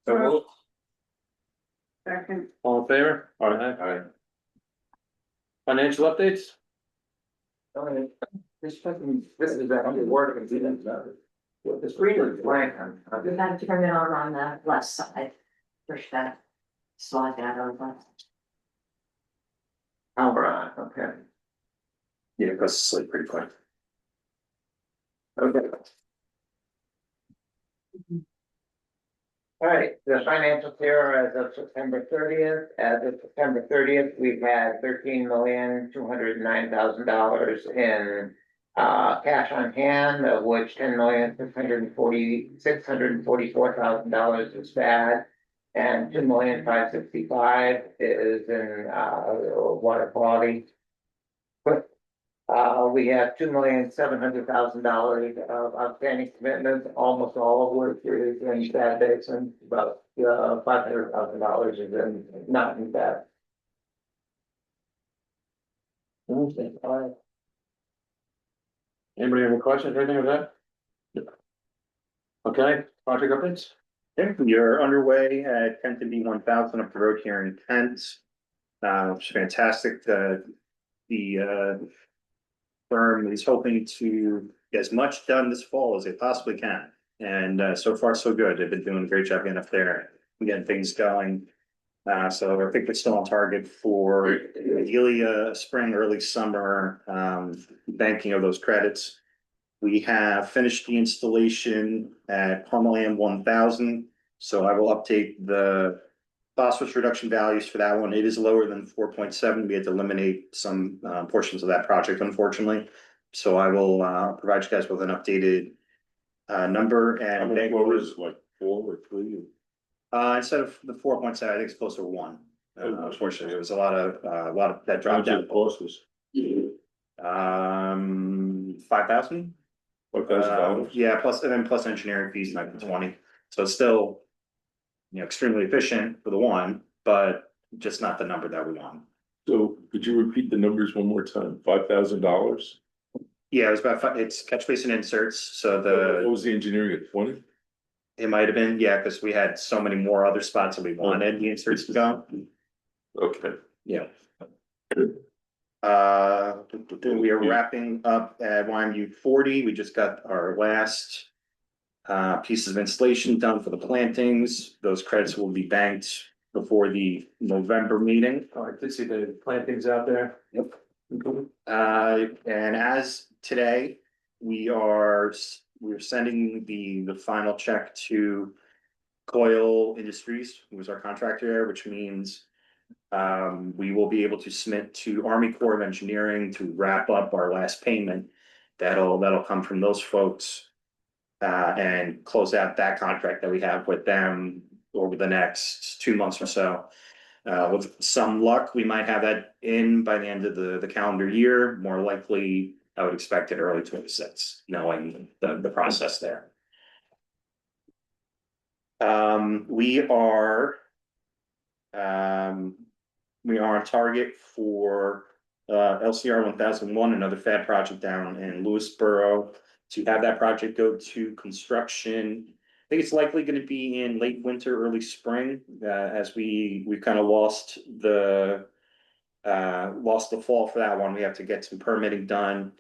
So moved. Second. All in favor? Aye. Financial updates? This is that under work and didn't the screen is blank. We have to turn it on the left side. Push that. Slide that over. All right, okay. Yeah, it goes to sleep pretty quick. Okay. All right, the financials here as of September 30th. As of September 30th, we've had $13,209,000 in cash on hand, of which $10,644,000 is bad, and $2,565,000 is in water quality. We have $2,700,000 of outstanding commitments, almost all of which is in bad basin, about $500,000 is in not in bad. Okay. All right. Anybody have any questions or anything with that? Okay, project updates? We are underway at Kenton B1000 up the road here in Kent. Which is fantastic. The firm is hoping to get as much done this fall as they possibly can. And so far, so good. They've been doing a great job getting up there and getting things going. So I think we're still on target for ideally spring, early summer banking of those credits. We have finished the installation at Parmalam 1000. So I will update the phosphorus reduction values for that one. It is lower than 4.7. We had to eliminate some portions of that project, unfortunately. So I will provide you guys with an updated number. And what was it, like 4 or 3? Instead of the 4.7, I think it's closer to 1. Unfortunately, there was a lot of that dropped down. Cost was 5,000. $5,000. Yeah, plus and then plus engineering fees might be 20. So it's still, extremely efficient for the one, but just not the number that we want. So could you repeat the numbers one more time? $5,000. Yeah, it was about it's catch basin inserts. So What was the engineering at 20? it might have been, yeah, because we had so many more other spots that we wanted the inserts to go. Okay. Yeah. We are wrapping up at YMU 40. We just got our last pieces of installation done for the plantings. Those credits will be banked before the November meeting. Oh, I did see the plantings out there. Yep. And as today, we're sending the final check to Coyle Industries, who was our contractor there, which means we will be able to submit to Army Corps of Engineering to wrap up our last payment. That'll come from those folks and close out that contract that we have with them over the next 2 months or so. With some luck, we might have that in by the end of the calendar year. More likely, I would expect it early 26, knowing the process there. We are on target for LCR 1001, another FAD project down in Lewisboro, to have that project go to construction. I think it's likely going to be in late winter, early spring, as we've kind of lost the fall for that one. We have to get some permitting done,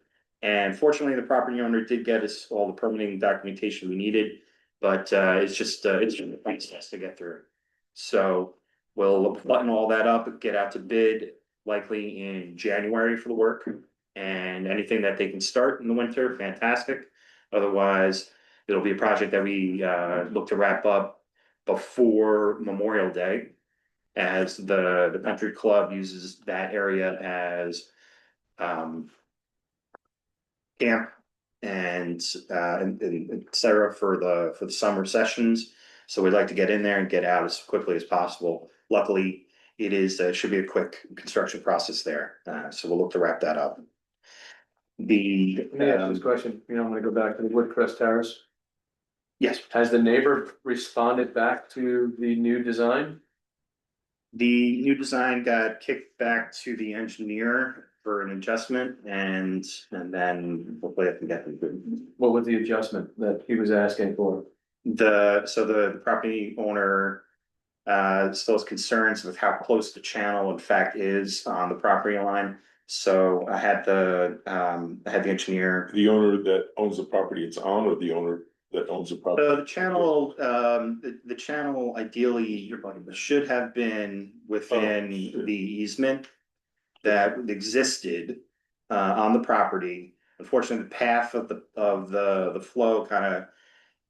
and fortunately, the property owner did get us all the permitting documentation we needed, but it's a process to get through. So we'll button all that up, get out to bid likely in January for the work, and anything that they can start in the winter, fantastic. Otherwise, it'll be a project that we look to wrap up before Memorial Day, as the country club uses that area as camp and et cetera for the summer sessions. So we'd like to get in there and get out as quickly as possible. Luckily, should be a quick construction process there. So we'll look to wrap that up. Let me ask this question. I'm going to go back to the Woodcrest Terrace. Yes, Has the neighbor responded back to the new design? the new design got kicked back to the engineer for an adjustment, and then hopefully I can get them. What was the adjustment that he was asking for? the property owner still has concerns with how close the channel in fact is on the property line. So I had the engineer. The owner that owns the property it's on, or the owner that owns the property? So the channel ideally should have been within the easement that existed on the property. Unfortunately, the path of the flow kind of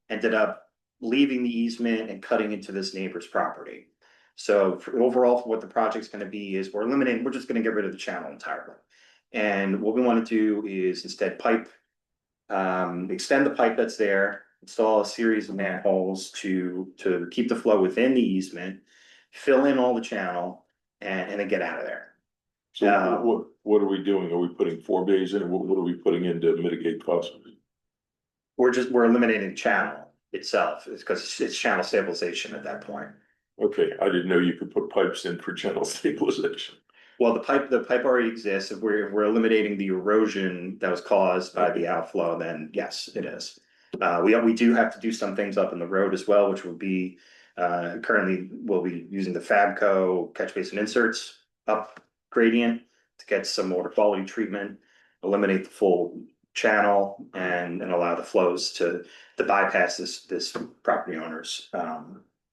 ended up leaving the easement and cutting into this neighbor's property. So overall, for what the project's gonna be is we're just gonna get rid of the channel entirely. And what we wanna do is instead extend the pipe that's there, install a series of manholes to keep the flow within the easement, fill in all the channel, and then get out of there. So what are we doing? Are we putting 4 bays in? What are we putting in to mitigate costs? We're eliminating the channel itself, it's because it's channel stabilization at that point. Okay, I didn't know you could put pipes in for channel stabilization. Well, the pipe already exists. If we're eliminating the erosion that was caused by the outflow, then yes, it is. We do have to do some things up in the road as well, which would be, currently we'll be using the Fabco catch basin inserts up gradient to get some water quality treatment, eliminate the full channel and allow the flows to bypass this property owner's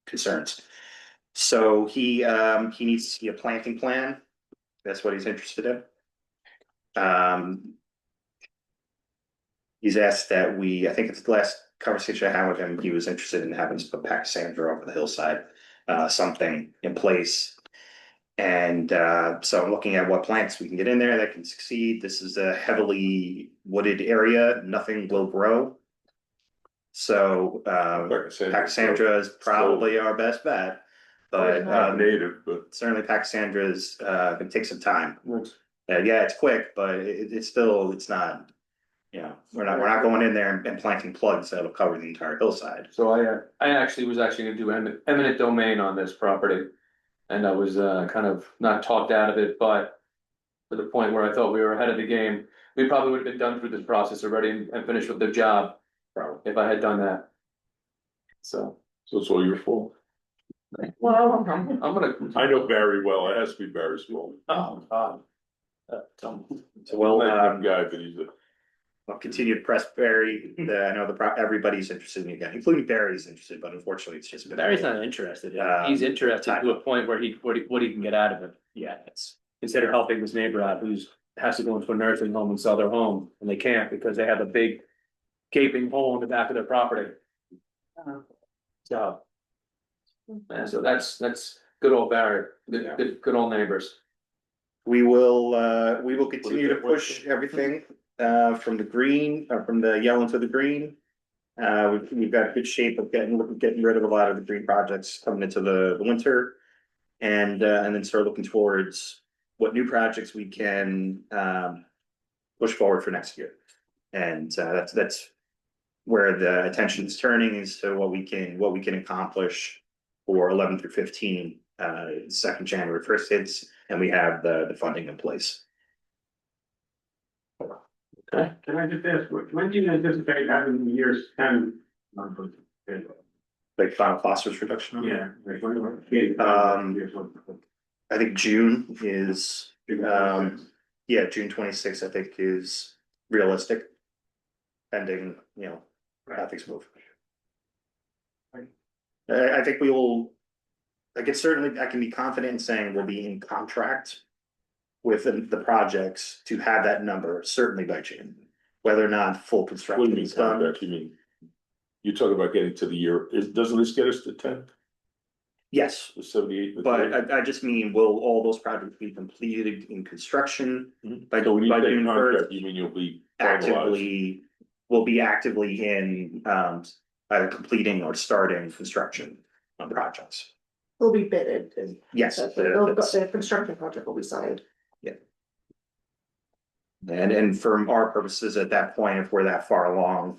concerns. So he needs to see a planting plan. That's what he's interested in. He's asked that I think it's the last conversation I had with him, he was interested in having us put Pachysandra over the hillside, something in place. And so I'm looking at what plants we can get in there that can succeed. This is a heavily wooded area, nothing will grow. So Pachysandra is probably our best bet, but Native, but certainly Pachysandra can take some time. Yeah, it's quick, but it's not, we're not going in there and planting plugs that'll cover the entire hillside. So I actually was gonna do eminent domain on this property. And I was kind of not talked out of it, but to the point where I thought we were ahead of the game. We probably would have been done through this process already and finished with the job, probably, if I had done that. So it's all your fault. well, I'm gonna. I know Barry well. It has to be Barry's fault. Oh, God. So Well, that guy, but I'll continue to press Barry. I know everybody's interested in it again, including Barry's interested, but unfortunately, it's just been. Barry's not interested. He's interested to a point where what he can get out of it. Yeah, it's Consider helping this neighbor out who's has to go into a nursing home and sell their home, and they can't because they have a big gaping hole in the back of their property. So, And so that's good old Barry, good old neighbors. we will continue to push everything from the yellow to the green. We've got good shape of getting rid of a lot of the green projects coming into the winter. And then start looking towards what new projects we can push forward for next year. And that's where the attention is turning, is to what we can accomplish for 11 through 15, second January 1st hits, and we have the funding in place. Can I just ask, when do you anticipate having the year's 10 numbers? Like final phosphorus reduction? Yeah. I think June is, June 26th, I think is realistic. Pending, how things move. I think we will, I can be confident in saying we'll be in contract with the projects to have that number certainly by June, whether or not full what do construction you mean is done. contract? You mean, you talk about getting to the year, doesn't this get us to 10, Yes, the 78? but I just mean, will all those projects be completed in construction by So when you by say June contract, 1st? you mean you'll be finalized? Will be actively in either completing or starting construction on projects. Will be bidded and Yes. the construction project will be signed. And from our purposes at that point, if we're that far along,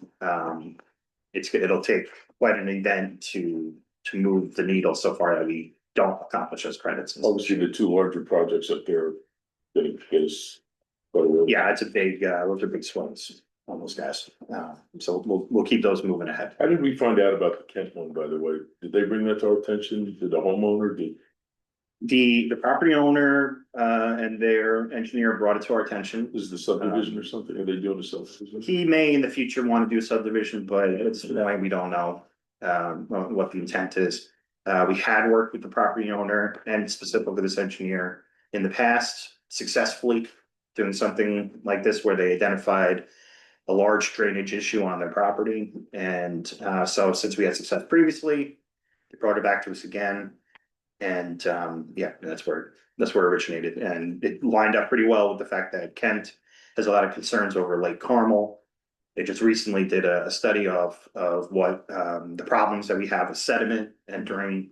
it'll take quite an event to move the needle so far that we don't accomplish those credits. Obviously, the two larger projects up there, getting us. Yeah, it's a big, those are big swings. on those guys. So we'll keep those moving ahead. How did we find out about the Kent one, by the way? Did they bring that to our attention? Did the homeowner, did? The property owner, and their engineer brought it to our attention. Is the subdivision or something? Are they doing a subdivision? He may in the future want to do a subdivision, but at this point, we don't know, what the intent is. We had worked with the property owner and specifically this engineer in the past successfully doing something like this where they identified a large drainage issue on their property. And, so since we had success previously, they brought it back to us again. And, yeah, that's where it originated. And it lined up pretty well with the fact that Kent has a lot of concerns over Lake Carmel. They just recently did a study of what, the problems that we have with sediment entering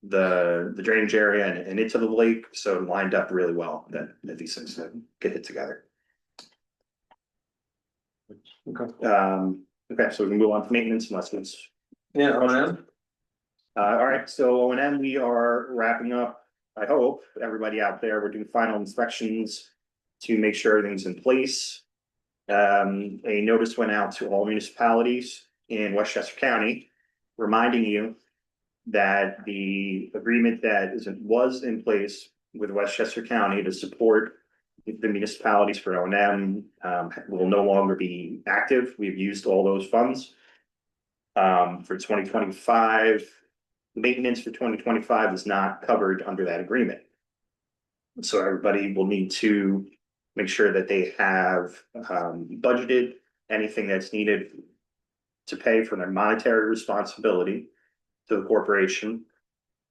the drainage area and into the lake. So it lined up really well that these things get hit together. Okay, so we can move on to maintenance unless it's. Yeah, O&M. All right, so O&M, we are wrapping up, I hope, everybody out there, we're doing final inspections to make sure everything's in place. A notice went out to all municipalities in Westchester County, reminding you that the agreement that was in place with Westchester County to support the municipalities for O&M, will no longer be active. We've used all those funds. For 2025, maintenance for 2025 is not covered under that agreement. So everybody will need to make sure that they have budgeted anything that's needed to pay for their monetary responsibility to the corporation.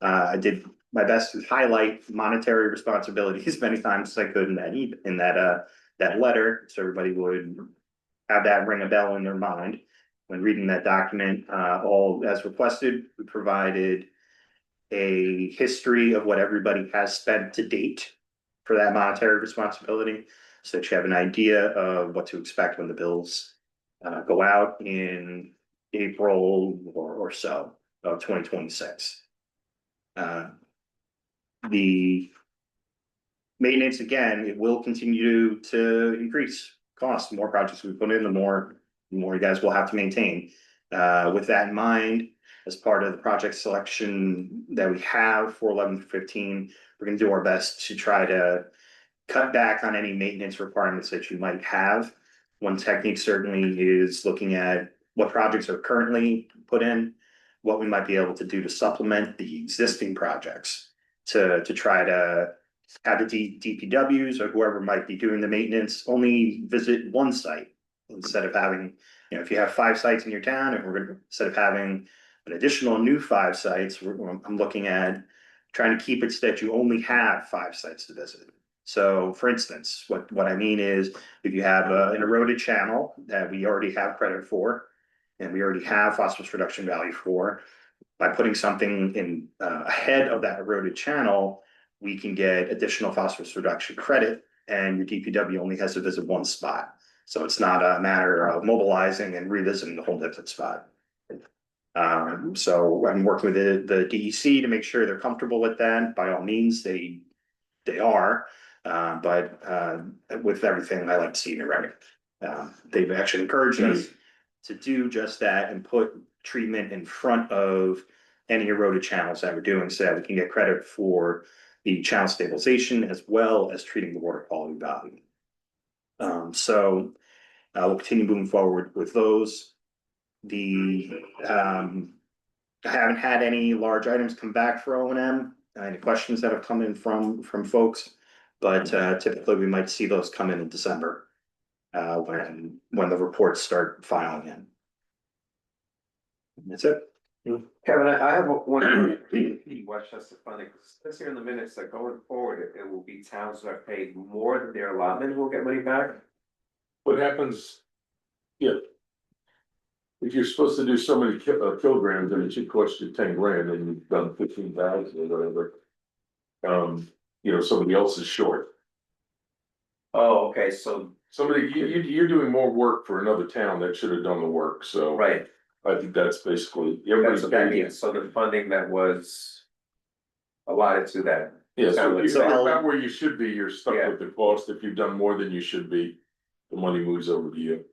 I did my best to highlight monetary responsibility as many times as I could in that letter, so everybody would have that ring a bell in their mind when reading that document. All as requested, we provided a history of what everybody has spent to date for that monetary responsibility, so that you have an idea of what to expect when the bills go out in April or so of 2026. The maintenance, again, it will continue to increase costs. The more projects we put in, the more you guys will have to maintain. With that in mind, as part of the project selection that we have for 11 through 15, we're going to do our best to try to cut back on any maintenance requirements that you might have. One technique certainly is looking at what projects are currently put in, what we might be able to do to supplement the existing projects to try to have the DPWs or whoever might be doing the maintenance only visit one site instead of having, if you have 5 sites in your town, and instead of having an additional new 5 sites, I'm looking at trying to keep it so that you only have 5 sites to visit. So for instance, what I mean is if you have an eroded channel that we already have credit for, and we already have phosphorus reduction value for, by putting something in ahead of that eroded channel, we can get additional phosphorus reduction credit, and your DPW only has to visit one spot. So it's not a matter of mobilizing and revisiting the whole different spot. So I'm working with the DEC to make sure they're comfortable with that. By all means, they are, but with everything, I like to see in the record. They've actually encouraged us to do just that and put treatment in front of any eroded channels that we're doing so that we can get credit for the channel stabilization as well as treating the water quality value. So we'll continue moving forward with those. I haven't had any large items come back for O&M, any questions that have come in from folks, but typically we might see those come in December when the reports start filing in. That's it. Kevin, I have one Westchester funding, because it says here in the minutes that going forward, it will be towns that are paid more than their allotment who will get money back. What happens? Yeah. If you're supposed to do so many kilograms and it should cost you 10 grand and you've done 15,000 or whatever. Somebody else is short. Oh, okay, so. You're doing more work for another town that should have done the work, so. Right. I think that's basically. That's what that means, so the funding that was allotted to that. Yeah, so if So you're I'll- about where you should be, you're stuck Yeah. with the cost. If you've done more than you should be, the money moves over to you.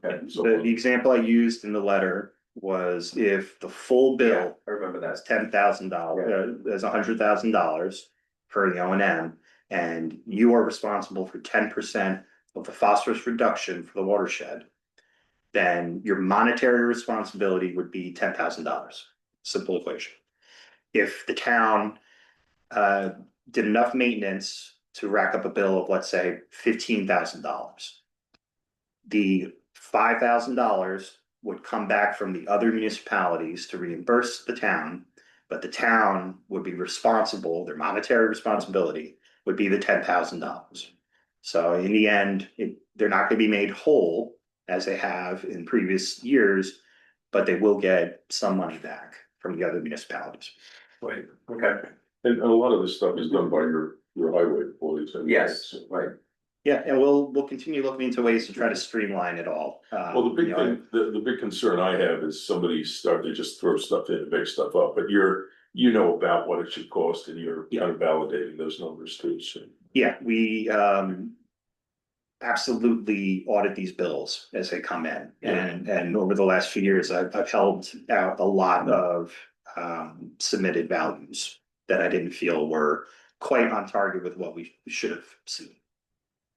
Okay, so- The example I used in the letter was if the full Yeah, bill I remember that. is $10,000, is $100,000 for the O and you are responsible for 10% of the phosphorus reduction for the watershed, then your monetary responsibility would be $10,000. Simple equation. If the town did enough maintenance to rack up a bill of, let's say, $15,000, the $5,000 would come back from the other municipalities to reimburse the town, but the town would be responsible, their monetary responsibility would be the $10,000. So in the end, they're not gonna be made whole as they have in previous years, but they will get some money back from the other municipalities. Right, okay, And a lot of this stuff is done by your highway employees. anyway, yes, so- right. Yeah, and we'll continue looking into ways to try to streamline it all. Well, the big thing, the big concern I have is somebody start to just throw stuff in and make stuff up, but you know about what it should cost and you're kind of validating those numbers too, so. Yeah, we absolutely audit these bills as they come in. And over the last few years, I've held out a lot of submitted values that I didn't feel were quite on target with what we should have seen.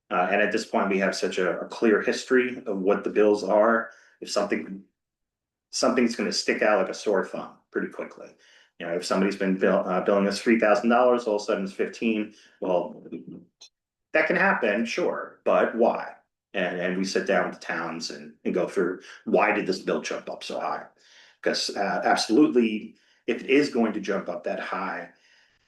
And at this point, we have such a clear history of what the bills are. If something's gonna stick out like a sore thumb pretty quickly. You know, if somebody's been billing us $3,000, all of a sudden it's 15, well, that can happen, sure, but why? And we sit down with the towns and go through, why did this bill jump up so high? Because absolutely, if it is going to jump up that high,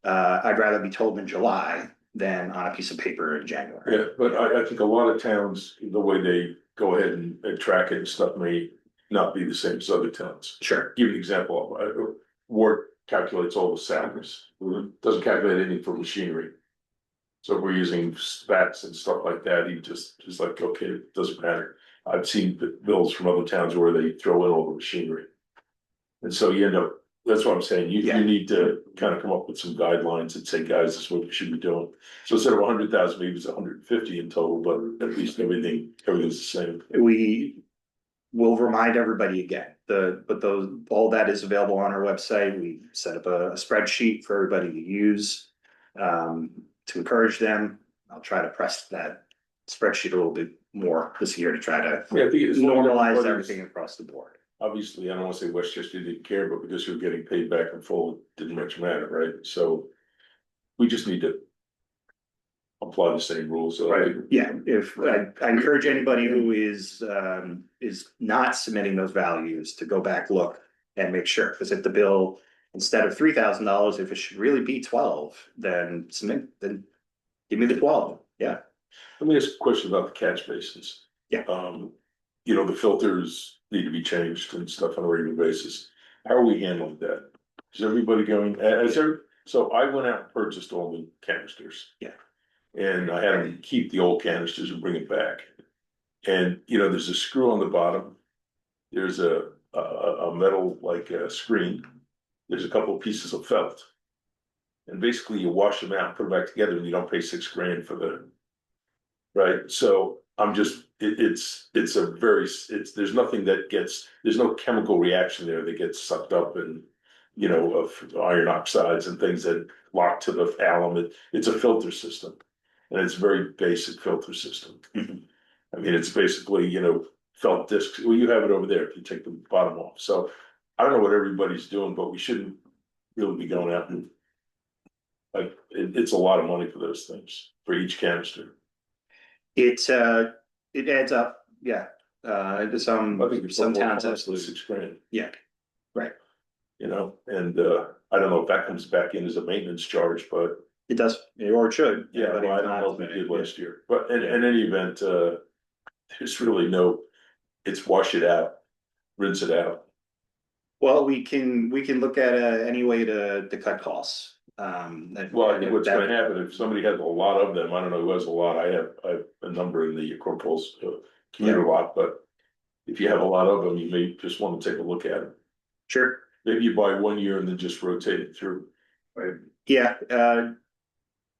I'd rather be told in July than on a piece of paper in January. Yeah, but I think a lot of towns, the way they go ahead and track it and stuff may not be the same as other towns. Sure. Give you an example, Ward calculates all the salaries, doesn't calculate anything for machinery. So if we're using spats and stuff like that, he just is like, okay, it doesn't matter. I've seen bills from other towns where they throw in all the machinery. And so you end up, that's what I'm saying, you need to kind of come up with some guidelines and say, guys, this is what we should be doing. So instead of 100,000, maybe it's 150 in total, but at least everything's the same. We will remind everybody again, all that is available on our website. We set up a spreadsheet for everybody to use to encourage them. I'll try to press that spreadsheet a little bit more this year to try to Yeah, I think it's normalize everything across the board. Obviously, I don't want to say Westchester didn't care, but because you're getting paid back in full, it didn't much matter, right? So we just need to apply the same rules. So Right, yeah, if I encourage anybody who is not submitting those values to go back, look and make sure, because if the bill, instead of $3,000, if it should really be 12, then give me the 12, yeah. Let me ask a question about the catch basins. Yeah. You know, the filters need to be changed and stuff on a regular basis. How are we handling that? Is everybody going, so I went out and purchased all the canisters. Yeah. And I had them keep the old canisters and bring it back. And, you know, there's a screw on the bottom. There's a metal like a screen. There's a couple of pieces of felt. And basically you wash them out, put them back together and you don't pay $6,000 for the. Right, so I'm just, there's nothing that there's no chemical reaction there that gets sucked up and, you know, of iron oxides and things that lock to the alum. It's a filter system. And it's a very basic filter system. I mean, it's basically, you know, felt discs. Well, you have it over there if you take the bottom off. So I don't know what everybody's doing, but we shouldn't really be going out and like, it's a lot of money for those things, for each canister. It adds up, yeah. I think Some towns have, absolutely $6,000. yeah, right. You know, and I don't know if that comes back in as a maintenance charge, but It does, or it should. yeah, well, I don't know if it did last year. But in any event, there's really it's wash it out, rinse it out. Well, we can look at any way to cut costs. Well, I think what's gonna happen, if somebody has a lot of them, I don't know who has a lot, I have a number in the corporals commuter lot, but if you have a lot of them, you may just wanna take a look at them. Sure. Maybe you buy one year and then just rotate it through. Right. Yeah,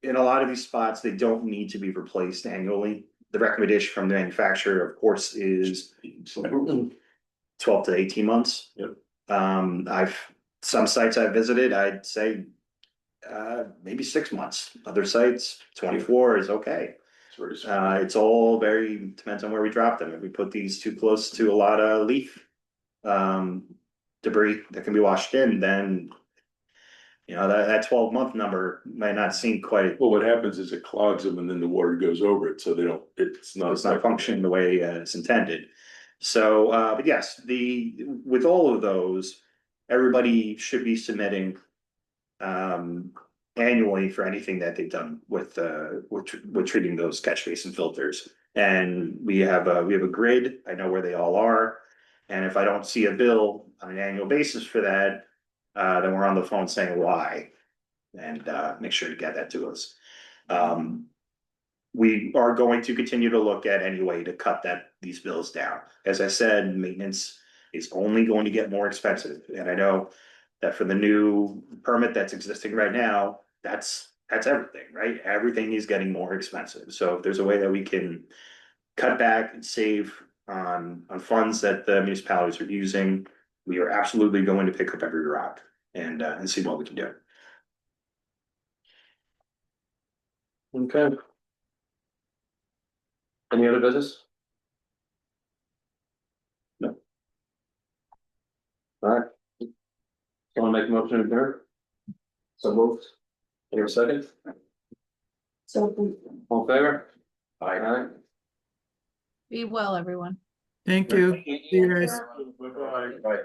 in a lot of these spots, they don't need to be replaced annually. the recommendation from the manufacturer, of course, is 12 to 18 months. Yep. Some sites I've visited, I'd say maybe 6 months. Other sites, 24 is okay. It's very small. It's all very, depends on where we drop them. If we put these too close to a lot of leaf debris that can be washed in, then that 12-month number might not seem quite, Well, what happens is it clogs them and then the water goes over it, so they don't, it's not. functioning the way it's intended. So, but yes, with all of those, everybody should be submitting annually for anything that they've done with treating those catch basin filters. And we have a grid, I know where they all are. And if I don't see a bill on an annual basis for that, then we're on the phone saying why. And make sure to get that to us. We are going to continue to look at any way to cut these bills down. As I said, maintenance is only going to get more expensive. And I know that for the new permit that's existing right now, that's everything, right? Everything is getting more expensive. So if there's a way that we can cut back and save on funds that the municipalities are using, we are absolutely going to pick up every rock and see what we can do. Okay. Any other business? No. All right. Someone make a motion to adjourn? So moved. Here a second, So all in favor? Aye. Be well, everyone. Thank you. See you guys. Bye-bye. Right.